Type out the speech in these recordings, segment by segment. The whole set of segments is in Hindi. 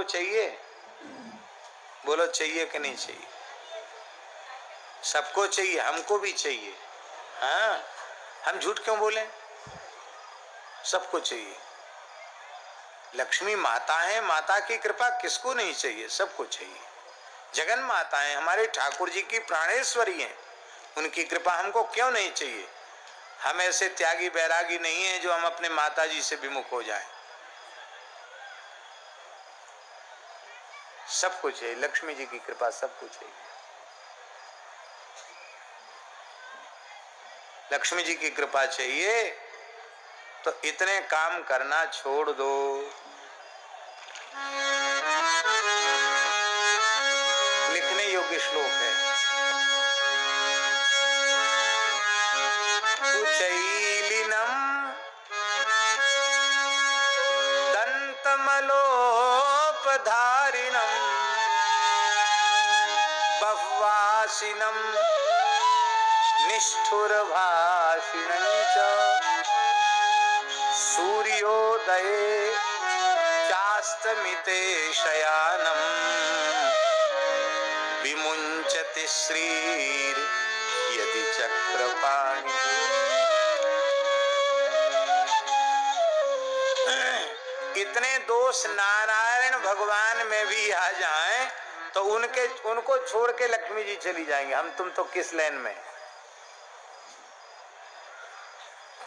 चाहिए? बोलो चाहिए कि नहीं चाहिए? सबको चाहिए, हमको भी चाहिए। हाँ, हम झूठ क्यों बोले? सबको चाहिए। लक्ष्मी माता है, माता की कृपा किसको नहीं चाहिए? सबको चाहिए। जगन माता है, हमारे ठाकुर जी की प्राणेश्वरी हैं, उनकी कृपा हमको क्यों नहीं चाहिए? हम ऐसे त्यागी बैरागी नहीं है जो हम अपने माता जी से विमुख हो जाएं। सबको चाहिए, लक्ष्मी जी की कृपा सबको चाहिए। लक्ष्मी जी की कृपा चाहिए तो इतने काम करना छोड़ दो। लिखने योग्य श्लोक है। कुचैलिनम दंतमलोपधारिणम बह्वासिनम निष्ठुरभाषिणं च सूर्योदये चास्तमिते शयानम् विमुञ्चति श्रीर् यदि चक्रपाणि। इतने दोष नारायण भगवान में भी आ जाएं तो उनको छोड़ के लक्ष्मी जी चली जाएंगे। हम तुम तो किस लाइन में?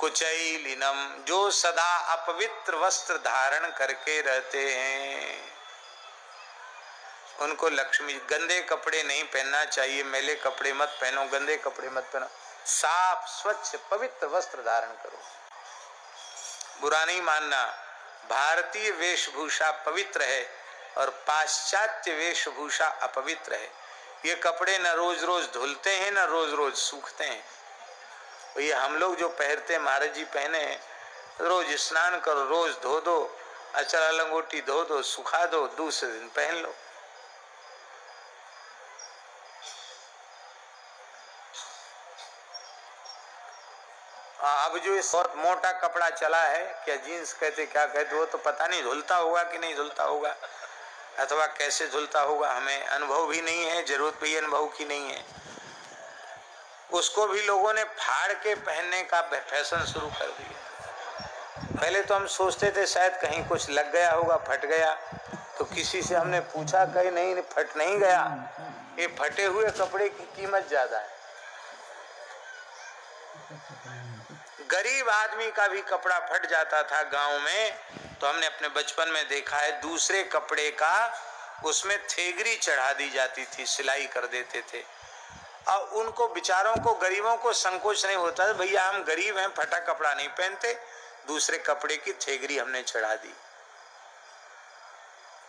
कुचैलिनम, जो सदा अपवित्र वस्त्र धारण करके रहते हैं, उनको लक्ष्मी। गंदे कपड़े नहीं पहनना चाहिए, मैले कपड़े मत पहनो, गंदे कपड़े मत पहनो, साफ स्वच्छ पवित्र वस्त्र धारण करो। बुरा नहीं मानना, भारतीय वेशभूषा पवित्र है और पाश्चात्य वेशभूषा अपवित्र है। ये कपड़े न रोज रोज धुलते हैं न रोज रोज सूखते हैं। ये हम लोग जो पहनते हैं, महाराज जी पहने, रोज स्नान करो, रोज धो दो, अचरा लंगोटी धो दो, सुखा दो, दूसरे दिन पहन लो। अब जो इस बहुत मोटा कपड़ा चला है, क्या जीन्स कहते क्या कहते, वो तो पता नहीं धुलता होगा कि नहीं धुलता होगा, अथवा कैसे धुलता होगा, हमें अनुभव भी नहीं है, जरूरत भी अनुभव की नहीं है। उसको भी लोगों ने फाड़ के पहनने का फैशन शुरू कर दिया। पहले तो हम सोचते थे शायद कहीं कुछ लग गया होगा, फट गया, तो किसी से हमने पूछा, कहीं नहीं, फट नहीं गया। ये फटे हुए कपड़े की कीमत ज्यादा है। गरीब आदमी का भी कपड़ा फट जाता था गांव में, तो हमने अपने बचपन में देखा है, दूसरे कपड़े का उसमें थेगरी चढ़ा दी जाती थी, सिलाई कर देते थे। और उनको बेचारों को, गरीबों को संकोच नहीं होता था, भैया हम गरीब हैं, फटा कपड़ा नहीं पहनते, दूसरे कपड़े की थेगरी हमने चढ़ा दी।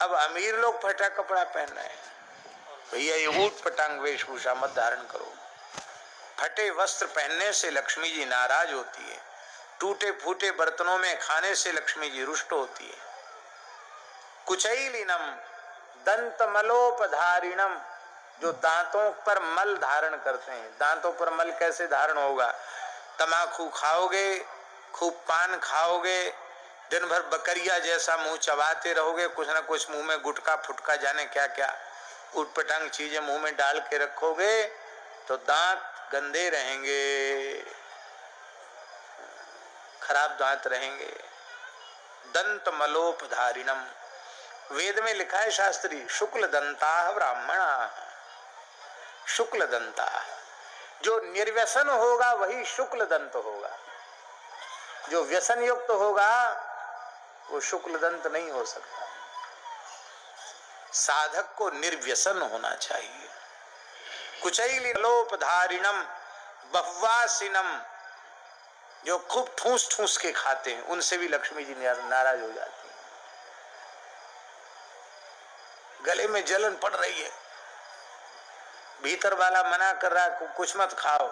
अब अमीर लोग फटा कपड़ा पहन रहे हैं। भैया ये ऊट पटांग वेशभूषा मत धारण करो। फटे वस्त्र पहनने से लक्ष्मी जी नाराज होती है। टूटे फूटे बर्तनों में खाने से लक्ष्मी जी रुष्ट होती है। कुचैलिनम दंतमलोपधारिणम, जो दांतों पर मल धारण करते हैं। दांतों पर मल कैसे धारण होगा? तमाकू खाओगे, खूब पान खाओगे, दिन भर बकरिया जैसा मुंह चबाते रहोगे, कुछ ना कुछ मुंह में गुटखा फुटका जाने क्या क्या उटपटांग चीजें मुंह में डाल के रखोगे, तो दांत गंदे रहेंगे, खराब दांत रहेंगे। दंत मलोपधारिणम, वेद में लिखा है शास्त्री, शुक्ल दंता ब्राह्मणा। शुक्ल दंता, जो निर्व्यसन होगा वही शुक्ल दंत होगा। जो व्यसन युक्त होगा वो शुक्ल दंत नहीं हो सकता। साधक को निर्व्यसन होना चाहिए। कुचैलिनलोपधारिणम बह्वासिनम, जो खूब ठूस ठूस के खाते हैं, उनसे भी लक्ष्मी जी नाराज हो जाती है। गले में जलन पड़ रही है, भीतर वाला मना कर रहा है कुछ मत खाओ,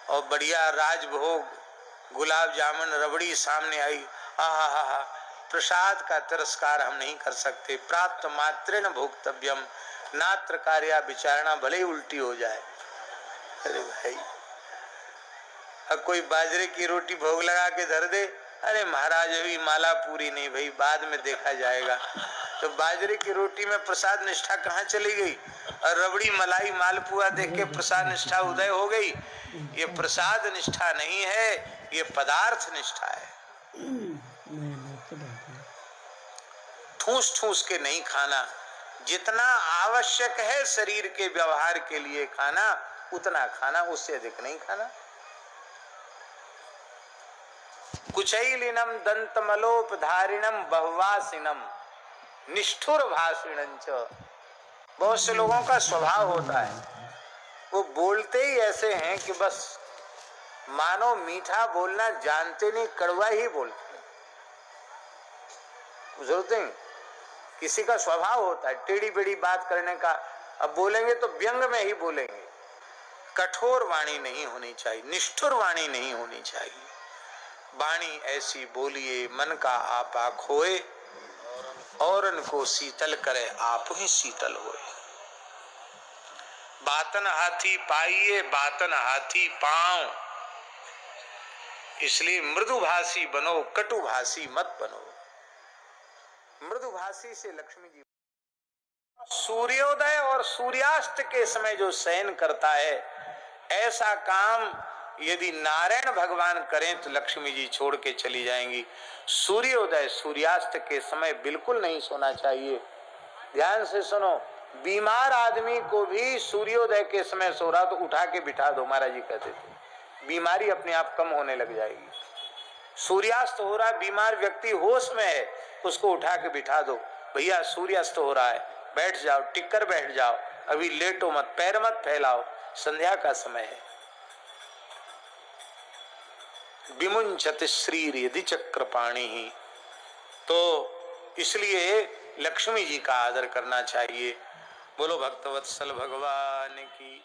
और बढ़िया राजभोग गुलाब जामुन रबड़ी सामने आई, हा, प्रसाद का तिरस्कार हम नहीं कर सकते। प्राप्त मात्रेण भोक्तव्यम, नात्र कार्या विचारणा, भले ही उल्टी हो जाए। अरे भाई, अब कोई बाजरे की रोटी भोग लगा के धर दे अरे महाराज अभी माला पूरी नहीं भाई, बाद में देखा जाएगा। तो बाजरे की रोटी में प्रसाद निष्ठा कहाँ चली गई? और रबड़ी मलाई मालपुआ देख के प्रसाद निष्ठा उदय हो गई। ये प्रसाद निष्ठा नहीं है, ये पदार्थ निष्ठा है। ठूस ठूस के नहीं खाना, जितना आवश्यक है शरीर के व्यवहार के लिए खाना उतना खाना, उससे अधिक नहीं खाना। कुचैलिनम दंतमलोपधारिणम बहुवासिनम निष्ठुर भाषिणं च। बहुत से लोगों का स्वभाव होता है, वो बोलते ही ऐसे हैं कि बस मानो मीठा बोलना जानते नहीं, कड़वा ही बोलते हैं। बुझते किसी का स्वभाव होता है टेढ़ी बेड़ी बात करने का, अब बोलेंगे तो व्यंग में ही बोलेंगे। कठोर वाणी नहीं होनी चाहिए, निष्ठुर वाणी नहीं होनी चाहिए। वाणी ऐसी बोलिए मन का आपा खोए, औरन को शीतल करे आप ही शीतल होए। बातन हाथी पाइए बातन हाथी पांव, इसलिए मृदुभाषी बनो, कटुभाषी मत बनो। मृदुभाषी से लक्ष्मी जी। सूर्योदय और सूर्यास्त के समय जो शयन करता है, ऐसा काम यदि नारायण भगवान करें तो लक्ष्मी जी छोड़ के चली जाएंगी। सूर्योदय सूर्यास्त के समय बिल्कुल नहीं सोना चाहिए। ध्यान से सुनो, बीमार आदमी को भी सूर्योदय के समय सो रहा तो उठा के बिठा दो, महाराज जी कहते थे, बीमारी अपने आप कम होने लग जाएगी। सूर्यास्त हो रहा है, बीमार व्यक्ति होश में है, उसको उठा के बिठा दो, भैया सूर्यास्त हो रहा है, बैठ जाओ, टिक कर बैठ जाओ, अभी लेटो मत, पैर मत फैलाओ, संध्या का समय है। विमुंचत श्रीर यदि चक्रपाणि ही, तो इसलिए लक्ष्मी जी का आदर करना चाहिए। बोलो भक्तवत्सल भगवान की।